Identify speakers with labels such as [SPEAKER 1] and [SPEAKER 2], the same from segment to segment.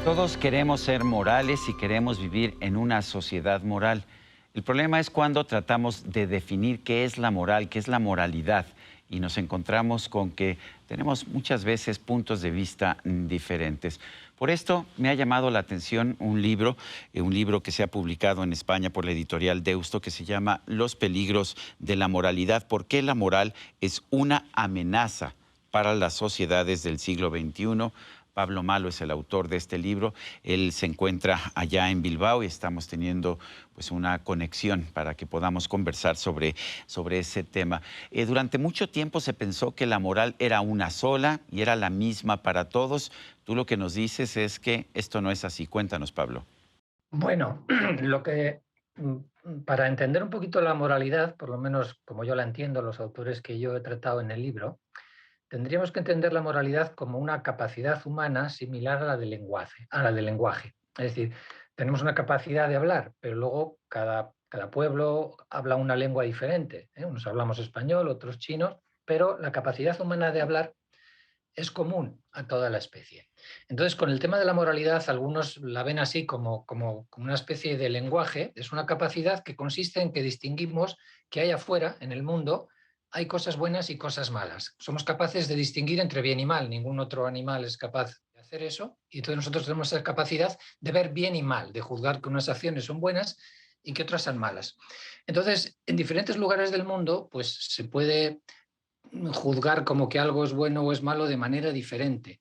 [SPEAKER 1] Todos queremos ser morales y queremos vivir en una sociedad moral. El problema es cuando tratamos de definir qué es la moral, qué es la moralidad, y nos encontramos con que tenemos muchas veces puntos de vista diferentes. Por esto me ha llamado la atención un libro que se ha publicado en España por la editorial Deusto, que se llama Los peligros de la moralidad. ¿Por qué la moral es una amenaza para las sociedades del siglo XXI? Pablo Malo es el autor de este libro. Él se encuentra allá en Bilbao y estamos teniendo pues una conexión para que podamos conversar sobre ese tema. Durante mucho tiempo se pensó que la moral era una sola y era la misma para todos. Tú lo que nos dices es que esto no es así. Cuéntanos, Pablo.
[SPEAKER 2] Bueno, lo que para entender un poquito la moralidad, por lo menos como yo la entiendo, los autores que yo he tratado en el libro, tendríamos que entender la moralidad como una capacidad humana similar a la del lenguaje. Es decir, tenemos una capacidad de hablar, pero luego cada pueblo habla una lengua diferente, ¿eh? Unos hablamos español, otros chino, pero la capacidad humana de hablar es común a toda la especie. Entonces, con el tema de la moralidad, algunos la ven así como una especie de lenguaje. Es una capacidad que consiste en que distinguimos que hay afuera, en el mundo, hay cosas buenas y cosas malas. Somos capaces de distinguir entre bien y mal. Ningún otro animal es capaz de hacer eso. Y entonces nosotros tenemos esa capacidad de ver bien y mal, de juzgar que unas acciones son buenas y que otras son malas. Entonces, en diferentes lugares del mundo, pues se puede juzgar como que algo es bueno o es malo de manera diferente.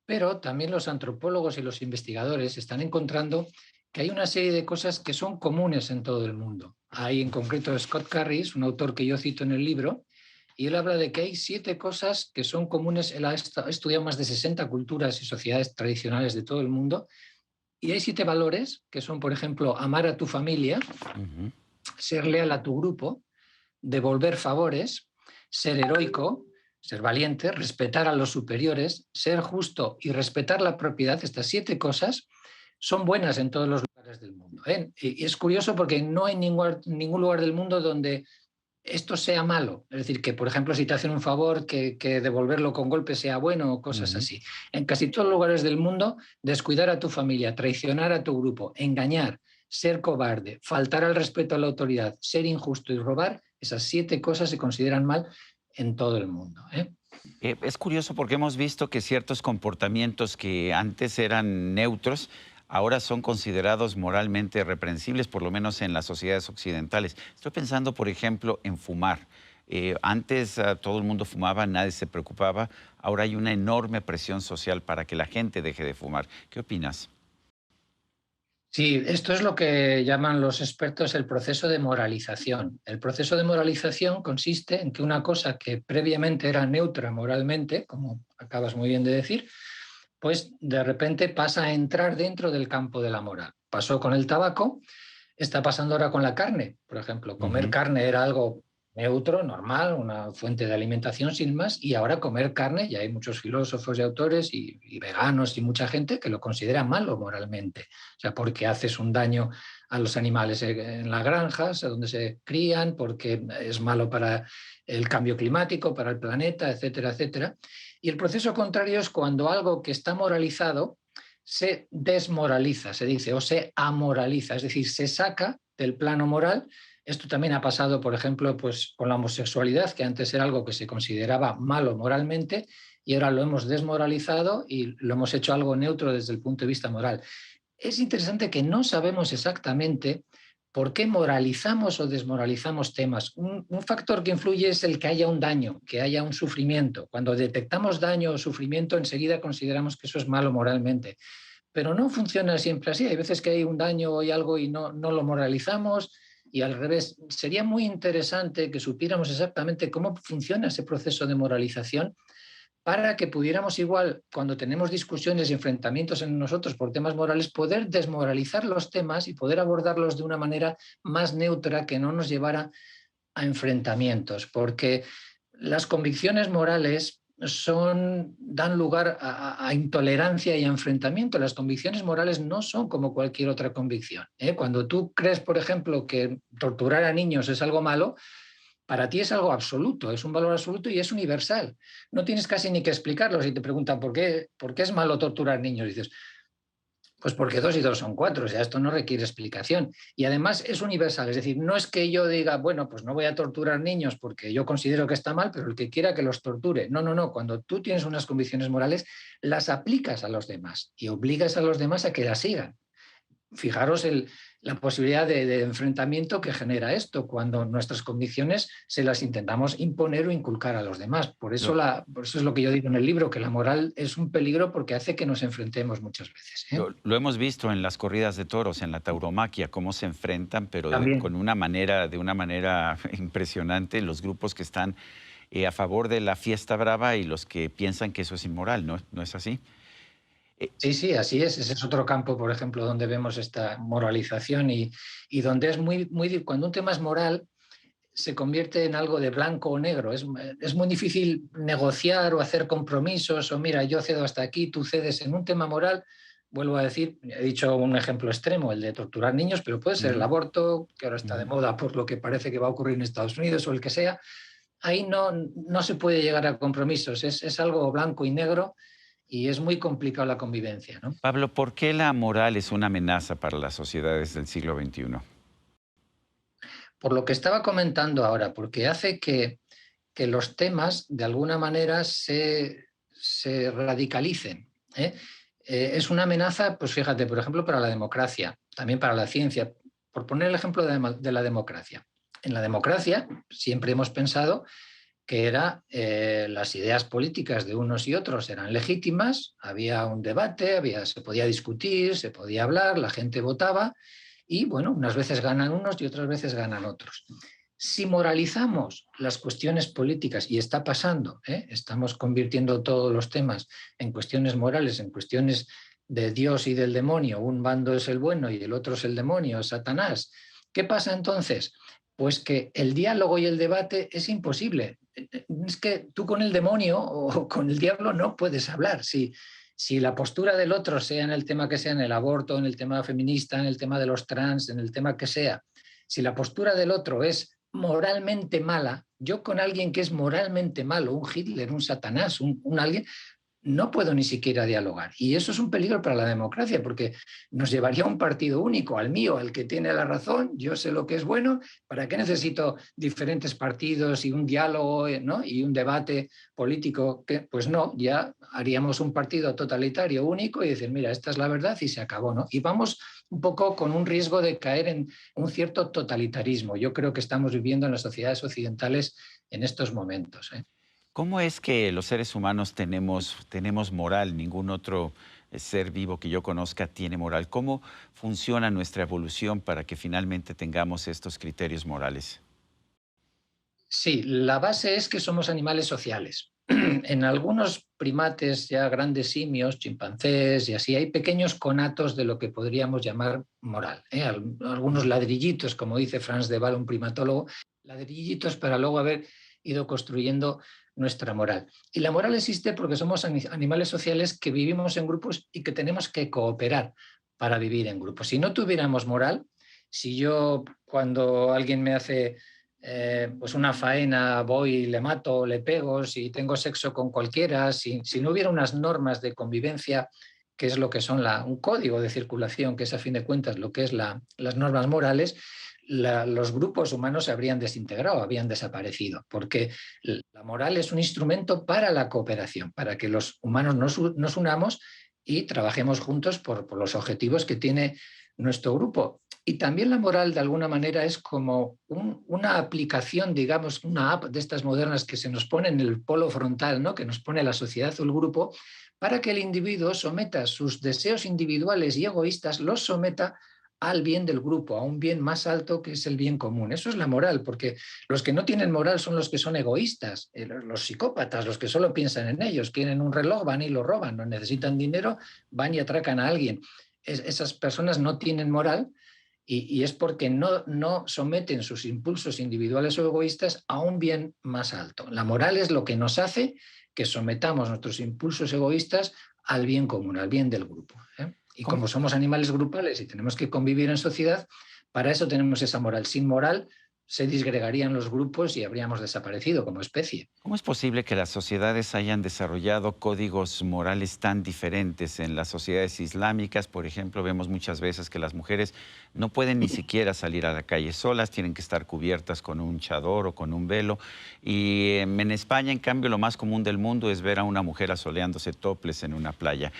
[SPEAKER 2] Pero también los antropólogos y los investigadores están encontrando que hay una serie de cosas que son comunes en todo el mundo. Hay en concreto Scott Carris, un autor que yo cito en el libro, y él habla de que hay 7 cosas que son comunes. Él ha estudiado más de 60 culturas y sociedades tradicionales de todo el mundo, y hay 7 valores que son, por ejemplo, amar a tu familia,
[SPEAKER 1] Ujú.
[SPEAKER 2] ser leal a tu grupo, devolver favores, ser heroico, ser valiente, respetar a los superiores, ser justo y respetar la propiedad. Estas 7 cosas son buenas en todos los lugares del mundo, ¿eh? Y es curioso porque no hay ningún lugar del mundo donde esto sea malo. Es decir, que por ejemplo, si te hacen un favor, que devolverlo con golpe sea bueno o cosas
[SPEAKER 1] Ujú.
[SPEAKER 2] así. En casi todos los lugares del mundo, descuidar a tu familia, traicionar a tu grupo, engañar, ser cobarde, faltar al respeto a la autoridad, ser injusto y robar, esas 7 cosas se consideran mal en todo el mundo, ¿eh?
[SPEAKER 1] Es curioso porque hemos visto que ciertos comportamientos que antes eran neutros, ahora son considerados moralmente reprensibles, por lo menos en las sociedades occidentales. Estoy pensando, por ejemplo, en fumar. Antes todo el mundo fumaba, nadie se preocupaba. Ahora hay una enorme presión social para que la gente deje de fumar. ¿Qué opinas?
[SPEAKER 2] Sí, esto es lo que llaman los expertos el proceso de moralización. El proceso de moralización consiste en que una cosa que previamente era neutra moralmente, como acabas muy bien de decir, pues de repente pasa a entrar dentro del campo de la moral. Pasó con el tabaco, está pasando ahora con la carne. Por ejemplo, comer
[SPEAKER 1] Ujú.
[SPEAKER 2] carne era algo neutro, normal, una fuente de alimentación sin más, y ahora comer carne, ya hay muchos filósofos y autores y veganos y mucha gente que lo considera malo moralmente. O sea, porque haces un daño a los animales en las granjas, donde se crían, porque es malo para el cambio climático, para el planeta, etcétera, etcétera. Y el proceso contrario es cuando algo que está moralizado se desmoraliza, se dice, o se amoraliza, es decir, se saca del plano moral. Esto también ha pasado, por ejemplo, pues, con la homosexualidad, que antes era algo que se consideraba malo moralmente y ahora lo hemos desmoralizado y lo hemos hecho algo neutro desde el punto de vista moral. Es interesante que no sabemos exactamente por qué moralizamos o desmoralizamos temas. Un factor que influye es el que haya un daño, que haya un sufrimiento. Cuando detectamos daño o sufrimiento, enseguida consideramos que eso es malo moralmente. Pero no funciona siempre así. Hay veces que hay un daño o hay algo y no lo moralizamos, y al revés. Sería muy interesante que supiéramos exactamente cómo funciona ese proceso de moralización para que pudiéramos igual, cuando tenemos discusiones y enfrentamientos en nosotros por temas morales, poder desmoralizar los temas y poder abordarlos de una manera más neutra que no nos llevara a enfrentamientos, porque las convicciones morales dan lugar a intolerancia y a enfrentamiento. Las convicciones morales no son como cualquier otra convicción, ¿eh? Cuando tú crees, por ejemplo, que torturar a niños es algo malo, para ti es algo absoluto, es un valor absoluto y es universal. No tienes casi ni que explicarlo. Si te preguntan por qué es malo torturar niños, dices, Pues porque 2 y 2 son 4, o sea, esto no requiere explicación. Y además es universal, es decir, no es que yo diga, bueno, pues no voy a torturar niños porque yo considero que está mal, pero el que quiera que los torture. No, no, no, cuando tú tienes unas convicciones morales, las aplicas a los demás y obligas a los demás a que las sigan. Fijaros la posibilidad de enfrentamiento que genera esto cuando nuestras convicciones se las intentamos imponer o inculcar a los demás. Por eso es lo que yo digo en el libro, que la moral es un peligro porque hace que nos enfrentemos muchas veces.
[SPEAKER 1] Lo hemos visto en las corridas de toros, en la tauromaquia, cómo se enfrentan, pero
[SPEAKER 2] También.
[SPEAKER 1] con de una manera impresionante, los grupos que están a favor de la fiesta brava y los que piensan que eso es inmoral, ¿no? ¿No es así? Eh,
[SPEAKER 2] Sí, sí, así es. Ese es otro campo, por ejemplo, donde vemos esta moralización y donde es cuando un tema es moral, se convierte en algo de blanco o negro. Es muy difícil negociar o hacer compromisos o mira, yo cedo hasta aquí, tú cedes en un tema moral. Vuelvo a decir, he dicho un ejemplo extremo, el de torturar niños, pero puede ser el
[SPEAKER 1] Ujú,
[SPEAKER 2] aborto, que ahora está de
[SPEAKER 1] ujú.
[SPEAKER 2] moda por lo que parece que va a ocurrir en Estados Unidos o el que sea. Ahí no se puede llegar a compromisos, es algo blanco y negro y es muy complicado la convivencia, ¿no?
[SPEAKER 1] Pablo, ¿por qué la moral es una amenaza para las sociedades del siglo XXI?
[SPEAKER 2] Por lo que estaba comentando ahora, porque hace que los temas de alguna manera se radicalicen. ¿Eh? Es una amenaza, pues fíjate, por ejemplo, para la democracia, también para la ciencia. Por poner el ejemplo de la democracia. En la democracia siempre hemos pensado que las ideas políticas de unos y otros eran legítimas, había un debate, se podía discutir, se podía hablar, la gente votaba y bueno, unas veces ganan unos y otras veces ganan otros. Si moralizamos las cuestiones políticas, y está pasando, estamos convirtiendo todos los temas en cuestiones morales, en cuestiones de Dios y del demonio, un bando es el bueno y el otro es el demonio, Satanás. ¿Qué pasa entonces? Pues que el diálogo y el debate es imposible. Es que tú con el demonio o con el diablo no puedes hablar. Si la postura del otro, sea en el tema que sea, en el aborto, en el tema feminista, en el tema de los trans, en el tema que sea, si la postura del otro es moralmente mala, yo con alguien que es moralmente malo, un Hitler, un Satanás, un alguien, no puedo ni siquiera dialogar. Y eso es un peligro para la democracia, porque nos llevaría a un partido único, al mío, al que tiene la razón, yo sé lo que es bueno, ¿para qué necesito diferentes partidos y un diálogo, ¿no? Y un debate político? Pues no, ya haríamos un partido totalitario único y decir, mira, esta es la verdad y se acabó, ¿no? Y vamos un poco con un riesgo de caer en un cierto totalitarismo. Yo creo que estamos viviendo en las sociedades occidentales en estos momentos.
[SPEAKER 1] ¿Cómo es que los seres humanos tenemos moral? Ningún otro ser vivo que yo conozca tiene moral. ¿Cómo funciona nuestra evolución para que finalmente tengamos estos criterios morales?
[SPEAKER 2] Sí, la base es que somos animales sociales. En algunos primates, ya grandes simios, chimpancés y así, hay pequeños conatos de lo que podríamos llamar moral. Algunos ladrillitos, como dice Franz de Waal, un primatólogo, ladrillitos para luego haber ido construyendo nuestra moral. Y la moral existe porque somos animales sociales que vivimos en grupos y que tenemos que cooperar para vivir en grupos. Si no tuviéramos moral, si yo cuando alguien me hace pues una faena, voy, le mato, le pego, si tengo sexo con cualquiera, si no hubiera unas normas de convivencia, que es lo que son un código de circulación, que es a fin de cuentas lo que es las normas morales, los grupos humanos se habrían desintegrado, habrían desaparecido, porque la moral es un instrumento para la cooperación, para que los humanos nos unamos y trabajemos juntos por los objetivos que tiene nuestro grupo. Y también la moral, de alguna manera, es como una aplicación, digamos, una app de estas modernas que se nos pone en el polo frontal, ¿no? Que nos pone la sociedad o el grupo, para que el individuo someta sus deseos individuales y egoístas, los someta al bien del grupo, a un bien más alto que es el bien común. Eso es la moral, porque los que no tienen moral son los que son egoístas, los psicópatas, los que solo piensan en ellos, quieren un reloj, van y lo roban, no necesitan dinero, van y atracan a alguien. Esas personas no tienen moral y es porque no someten sus impulsos individuales o egoístas a un bien más alto. La moral es lo que nos hace que sometamos nuestros impulsos egoístas al bien común, al bien del grupo. Y
[SPEAKER 1] ¿Cómo,
[SPEAKER 2] como somos animales grupales y tenemos que convivir en sociedad, para eso tenemos esa moral. Sin moral se disgregarían los grupos y habríamos desaparecido como especie.
[SPEAKER 1] ¿Cómo es posible que las sociedades hayan desarrollado códigos morales tan diferentes? En las sociedades islámicas, por ejemplo, vemos muchas veces que las mujeres no pueden ni siquiera salir a la calle solas, tienen que estar cubiertas con un chador o con un velo. Y en España, en cambio, lo más común del mundo es ver a una mujer asoleándose topless en una playa.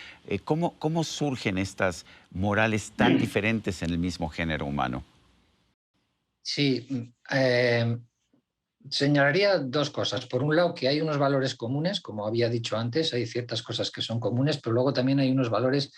[SPEAKER 1] ¿Cómo surgen estas morales tan diferentes en el mismo género humano?
[SPEAKER 2] Sí, señalaría dos cosas. Por un lado, que hay unos valores comunes, como había dicho antes, hay ciertas cosas que son comunes, pero luego también hay unos valores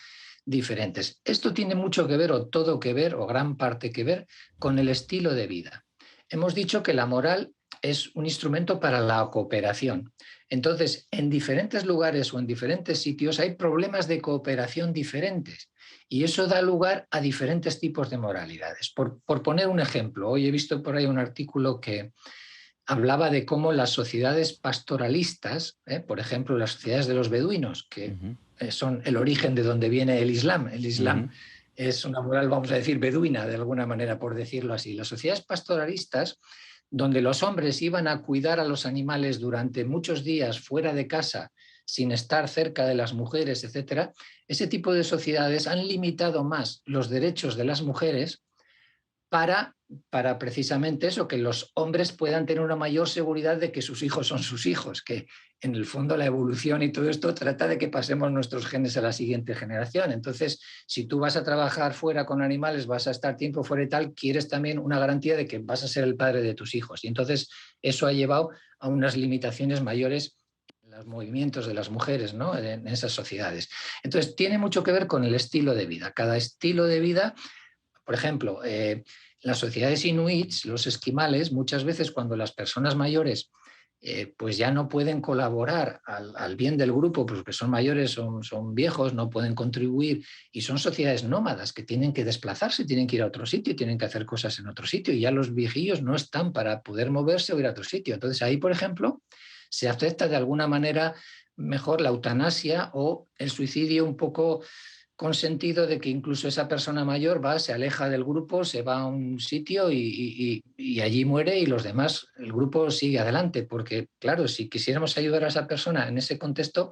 [SPEAKER 2] diferentes. Esto tiene mucho que ver, o todo que ver, o gran parte que ver, con el estilo de vida. Hemos dicho que la moral es un instrumento para la cooperación. Entonces, en diferentes lugares o en diferentes sitios hay problemas de cooperación diferentes. Y eso da lugar a diferentes tipos de moralidades. Por poner un ejemplo, hoy he visto por ahí un artículo que hablaba de cómo las sociedades pastoralistas, por ejemplo, las sociedades de los beduinos, que
[SPEAKER 1] Ujú,
[SPEAKER 2] son el origen de donde viene el Islam. El Islam
[SPEAKER 1] ujú.
[SPEAKER 2] es una moral, vamos a decir, beduina, de alguna manera, por decirlo así. Las sociedades pastoralistas, donde los hombres iban a cuidar a los animales durante muchos días fuera de casa, sin estar cerca de las mujeres, etcétera, ese tipo de sociedades han limitado más los derechos de las mujeres para, para precisamente eso, que los hombres puedan tener una mayor seguridad de que sus hijos son sus hijos, que en el fondo la evolución y todo esto trata de que pasemos nuestros genes a la siguiente generación. Entonces, si tú vas a trabajar fuera con animales, vas a estar tiempo fuera y tal, quieres también una garantía de que vas a ser el padre de tus hijos. Y entonces eso ha llevado a unas limitaciones mayores en los movimientos de las mujeres, ¿no? En esas sociedades. Entonces, tiene mucho que ver con el estilo de vida. Cada estilo de vida, por ejemplo, las sociedades inuits, los esquimales, muchas veces cuando las personas mayores pues ya no pueden colaborar al bien del grupo, pues porque son mayores, son viejos, no pueden contribuir, y son sociedades nómadas que tienen que desplazarse, tienen que ir a otro sitio, tienen que hacer cosas en otro sitio, y ya los viejillos no están para poder moverse o ir a otro sitio. Entonces ahí, por ejemplo, se acepta de alguna manera mejor la eutanasia o el suicidio un poco con sentido de que incluso esa persona mayor va, se aleja del grupo, se va a un sitio y allí muere, y los demás, el grupo sigue adelante, porque claro, si quisiéramos ayudar a esa persona en ese contexto,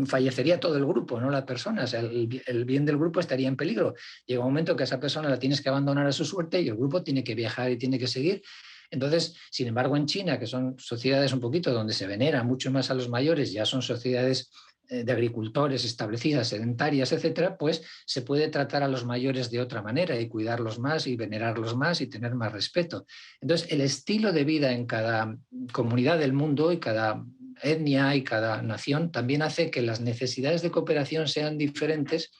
[SPEAKER 2] fallecería todo el grupo, no la persona. O sea, el bien del grupo estaría en peligro. Llega un momento que a esa persona la tienes que abandonar a su suerte y el grupo tiene que viajar y tiene que seguir. Entonces, sin embargo, en China, que son sociedades un poquito donde se venera mucho más a los mayores, ya son sociedades de agricultores establecidas, sedentarias, etcétera, pues se puede tratar a los mayores de otra manera y cuidarlos más y venerarlos más y tener más respeto. Entonces, el estilo de vida en cada comunidad del mundo y cada etnia y cada nación también hace que las necesidades de cooperación sean diferentes,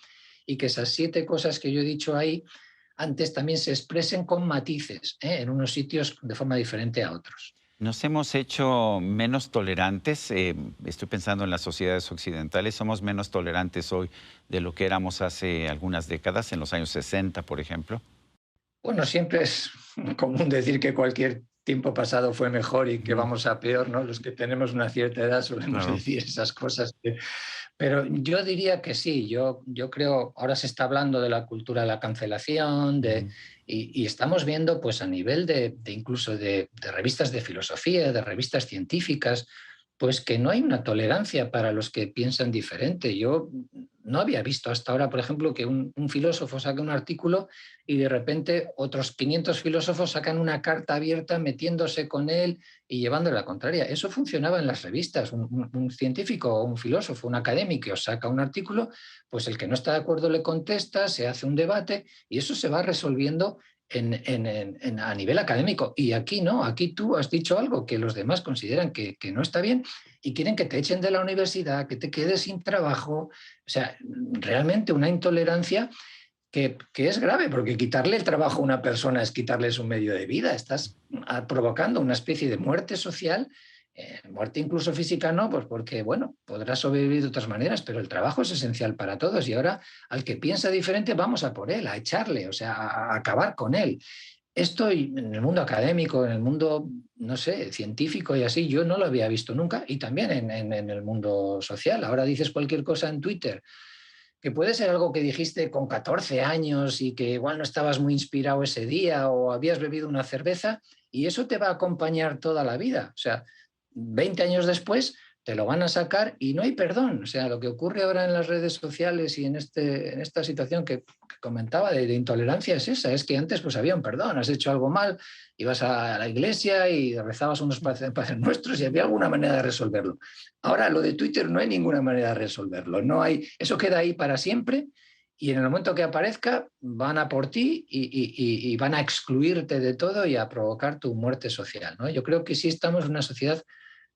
[SPEAKER 2] y que esas 7 cosas que yo he dicho ahí antes también se expresen con matices, en unos sitios de forma diferente a otros.
[SPEAKER 1] Nos hemos hecho menos tolerantes. Estoy pensando en las sociedades occidentales. Somos menos tolerantes hoy de lo que éramos hace algunas décadas, en los años 60, por ejemplo.
[SPEAKER 2] Bueno, siempre es común decir que cualquier tiempo pasado fue mejor y que
[SPEAKER 1] Ujú,
[SPEAKER 2] vamos a peor, ¿no? Los que tenemos una cierta edad solemos
[SPEAKER 1] claro.
[SPEAKER 2] decir esas cosas. Pero yo diría que sí, yo creo, ahora se está hablando de la cultura de la cancelación,
[SPEAKER 1] Ujú.
[SPEAKER 2] y estamos viendo pues a nivel de incluso de revistas de filosofía, de revistas científicas, pues que no hay una tolerancia para los que piensan diferente. Yo no había visto hasta ahora, por ejemplo, que un filósofo saque un artículo y de repente otros 500 filósofos sacan una carta abierta metiéndose con él y llevándole la contraria. Eso funcionaba en las revistas. Un científico o un filósofo, un académico saca un artículo, pues el que no está de acuerdo le contesta, se hace un debate y eso se va resolviendo a nivel académico. Y aquí no, aquí tú has dicho algo que los demás consideran que no está bien y quieren que te echen de la universidad, que te quedes sin trabajo. O sea, realmente una intolerancia que es grave, porque quitarle el trabajo a una persona es quitarle su medio de vida. Estás provocando una especie de muerte social, muerte incluso física no, pues porque, bueno, podrás sobrevivir de otras maneras, pero el trabajo es esencial para todos, y ahora al que piensa diferente vamos a por él, a echarle, o sea, a acabar con él. Esto en el mundo académico, en el mundo, no sé, científico y así, yo no lo había visto nunca, y también en el mundo social. Ahora dices cualquier cosa en Twitter que puede ser algo que dijiste con 14 años y que igual no estabas muy inspirado ese día o habías bebido una cerveza y eso te va a acompañar toda la vida. O sea, 20 años después te lo van a sacar y no hay perdón. O sea, lo que ocurre ahora en las redes sociales y en esta situación que comentaba de intolerancia es esa, es que antes pues había un perdón, has hecho algo mal, ibas a la iglesia y rezabas unos padres nuestros y había alguna manera de resolverlo. Ahora lo de Twitter no hay ninguna manera de resolverlo, no hay, eso queda ahí para siempre y en el momento que aparezca van a por ti y van a excluirte de todo y a provocar tu muerte social, ¿no? Yo creo que sí estamos en una sociedad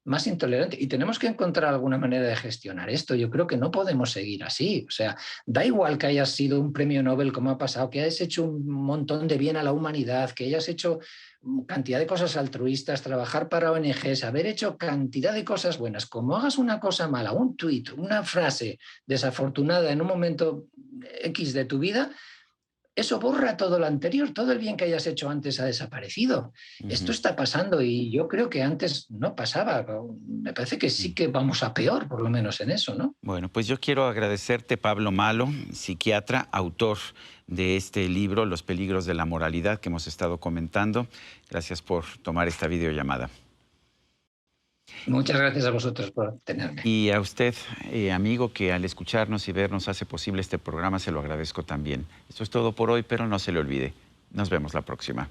[SPEAKER 2] más intolerante y tenemos que encontrar alguna manera de gestionar esto. Yo creo que no podemos seguir así. O sea, da igual que hayas sido un premio Nobel como ha pasado, que hayas hecho un montón de bien a la humanidad, que hayas hecho cantidad de cosas altruistas, trabajar para ONGs, haber hecho cantidad de cosas buenas. Como hagas una cosa mala, un tuit, una frase desafortunada en un momento X de tu vida, eso borra todo lo anterior, todo el bien que hayas hecho antes ha desaparecido. Esto
[SPEAKER 1] Ujú.
[SPEAKER 2] está pasando y yo creo que antes no pasaba. Me parece que sí que vamos a peor, por lo menos en eso, ¿no?
[SPEAKER 1] Bueno, pues yo quiero agradecerte, Pablo Malo, psiquiatra, autor de este libro, Los peligros de la moralidad, que hemos estado comentando. Gracias por tomar esta videollamada.
[SPEAKER 2] Muchas gracias a vosotros por tenerme.
[SPEAKER 1] Y a usted, amigo, que al escucharnos y vernos hace posible este programa, se lo agradezco también. Esto es todo por hoy, pero no se le olvide. Nos vemos la próxima.